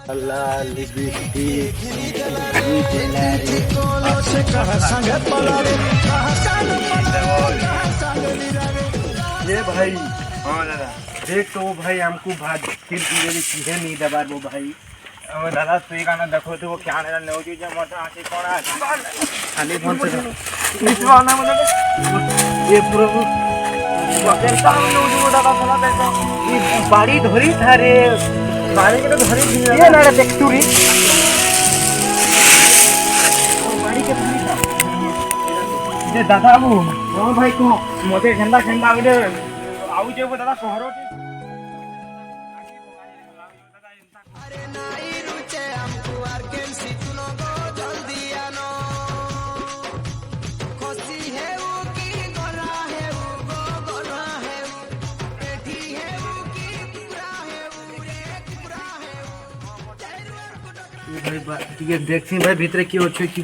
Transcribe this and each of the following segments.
लाल lipstick lip ये भाई। हाँ दादा। देख तो वो भाई हमको भाग फिर धीरे सीधे नहीं दबा वो भाई। ओ दादा तुई गाना देखो तो वो क्या ना नौ जी मत आके कौन आ खाली फोन से निचवा ना मतलब ये प्रभु देखता हूं वो दादा चला देखो ये बाड़ी धरी था रे। बारे के तो धरी थी ये ना रे देख तू रे बाड़ी के धरी था जे दादा बाबू हां भाई को मते ठंडा ठंडा उडे आउ जे वो दादा शहर के भाई ये देखছি भाई ভিতরে কি হচ্ছে কি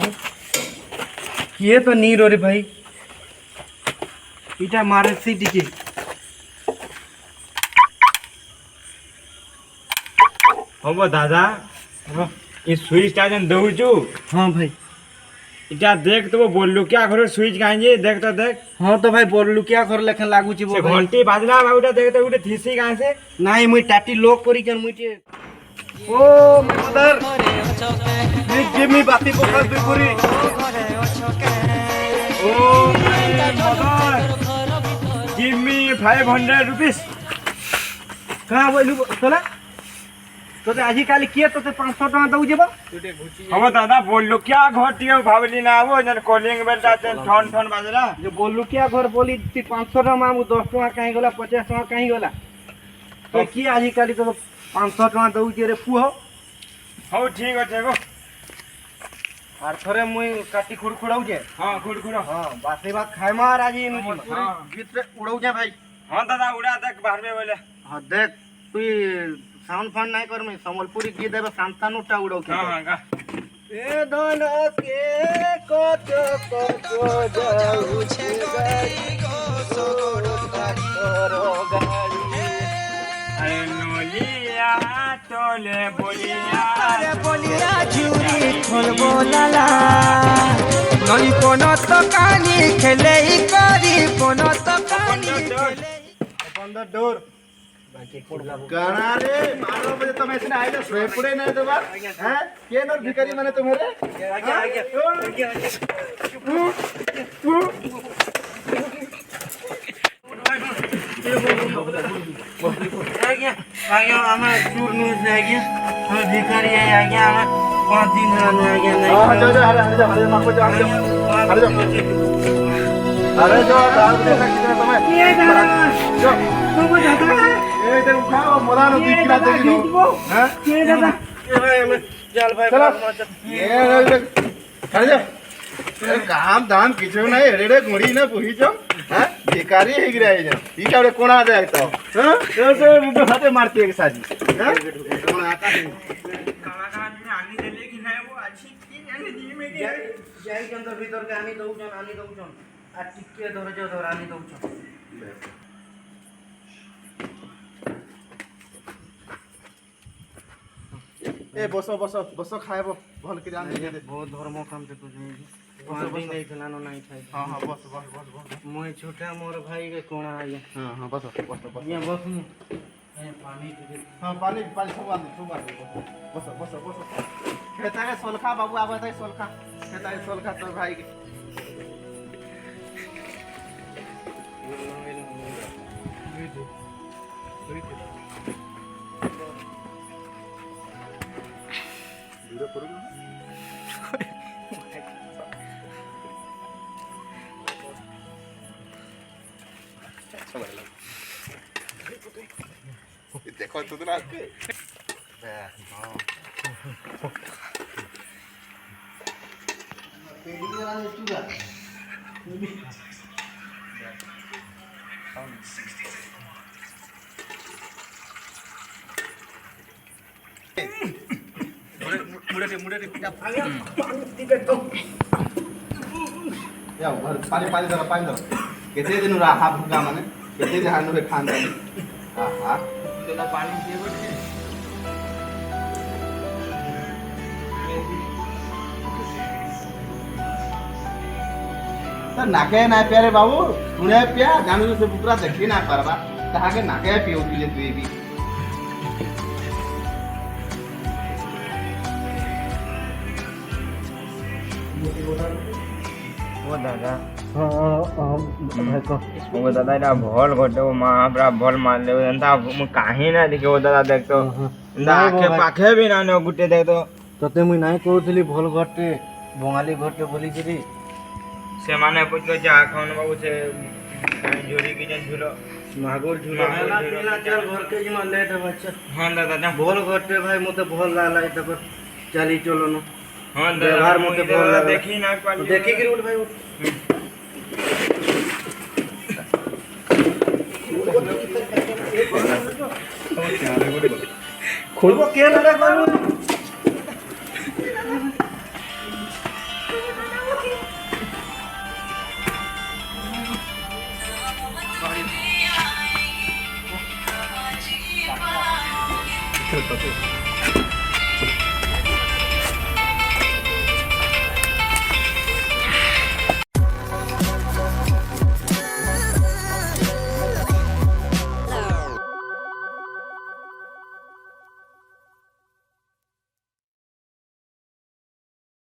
কিয়ে তো নি রে ভাই এটা মারছি টিকে हो दादा ये स्विच टा जन दऊ छु हाँ भाई इटा देख तो वो बोललू क्या घर स्विच गांजे देख तो देख हाँ तो भाई बोललू क्या कर लेखन लागू छी से वो घंटी बाजला बाउटा देख तो उठे थीसी गां से नहीं मुई टाटी लॉक करी कर मुई ओ मदर गिव मी बाती पोखर दुपुरी ओ मदर गिव मी 500 रुपीस कहाँ बोलू चला तो आजी काली किए तो 500 टका दऊ जेबा हो दादा बोललू क्या घटियो भावली ना वो जन कॉलिंग बेटा ठन ठन बाजला जो बोललू क्या घर बोली 500 टका मामू 10 टका कहीं गला 50 टका कहीं गला तो की आजी काली तो 500 टका दऊ जे रे पुहो हो ठीक है गो আর থরে মুই কাটি খুড়খুড়াও যে हां गुड गुड হ্যাঁ বাসে ভাত খাই মার আজি नु हाँ। ভিতরে উড়াও যা ভাই हां दादा उड़ा देख बाहर में बोले হ্যাঁ দেখ তুই সাউন্ড ফাউন্ড নাই করমি সম্বলপুরি গিয়ে দেবে শান্তানুটা উড়াও हां हां गा এ ধন কে কত কত যাউছে গাড়ি গো সগর গাড়ি अरे नोलिया चले बोलिया বলিয়া ঝুরি ঠোল বোলালা নলি কোন তো কানি খেলেই করি কোন তো কানি বন্ধ ডোর गाना रे 12 बजे तुम ऐसे आए तो सोए पड़े नहीं तो बात हैं के नर भिखारी माने तुम्हारे आ गया आ गया हमें चूर न्यूज आ गया हमें भिखारी आ गया हमें 5 दिन आ गया नहीं हां जा जा हरे मां को जा हरे जा अरे जो दाल देखा कितने समय ये जो तुम दादा ए इधर उठाओ मोरा नो बीच किला दे दो हैं ये दादा ये भाई चल भाई ये हरे जा अरे काम दाम किछु नहीं रेडे घोड़ी ना पुही जो हैं भिखारी हे गिरा है ई काडे कोणा जाय तो हां तो हाथे मारती एक साजी हैं कोण आता है कलाकार ने आनी देले कि नहीं वो अच्छी की जाने जी में के जाई के अंदर भीतर के आनी दउछन आ टिके धरजो धरानी दउछन ए बसो बसो बसो खाएबो भल के आनी दे बहुत धर्म काम से तुझे पांच दिन नहीं खिलानो नहीं खाई हां हां बस बस बस बस मोय छोटा मोर भाई के कोणा आया हां हां बस बस बस ये बस ए पानी दे हां पानी पानी सब आने बस बस बस खेता है सोलखा बाबू आबत है सोलखा खेता है सोलखा तो भाई के देखो तो ना के मुड़े पिटा या पानी पानी जरा पानी दो केते दिन रहा भूखा माने केते ध्यान रे खान आहा तेला पानी दे बोल ତ ନାକେ ନାଇଁ ପିଆରେ ବାବୁ ଶୁଣେ ପିଆ ଜାଣୁଛୁ ସେ ପୁରା ଦେଖି ନା ପାରବା ତାହାକେ ନାକେ ପିଉଛୁ ଯେ ତୁଇ ବି ओ दादा ହଁ ଭାଇ କହ ओ दादा एटा भल घटे ओ मां हमरा भल मार ले एंता मु काहे ना देखे ओ दादा देख तो एंता आखे पाखे भी ना न गुटे देख तो ତତେ ମୁଇଁ ନାଇଁ କହୁଥିଲି ଭଲ ଘରଟେ ବଙ୍ଗାଳୀ ଘରଟେ ବୋଲିକିରି से माने पुछ जा खान बाबू से जोड़ी की जन झुलो ମାଗୁର ଝୁଲ ହେଲା ପିଲା ଚାଲ ଘରକେ ଯିମା ଲେଟ୍ ହେବା ଚାଲ हां दादा जा ଭଲ ଘରଟେ ଭାଇ ମତେ ଭଲ ଲାଗଲା ଏଟା ଚାଲି ଚଲନ हां व्यवहार मते भल लागला। देखी ना क्वालिटी ଦେଖିକିରି ଉଠ ଭାଇ ଉଠ ଖୋଲବ କେ ନା କହିବୁ Thank you.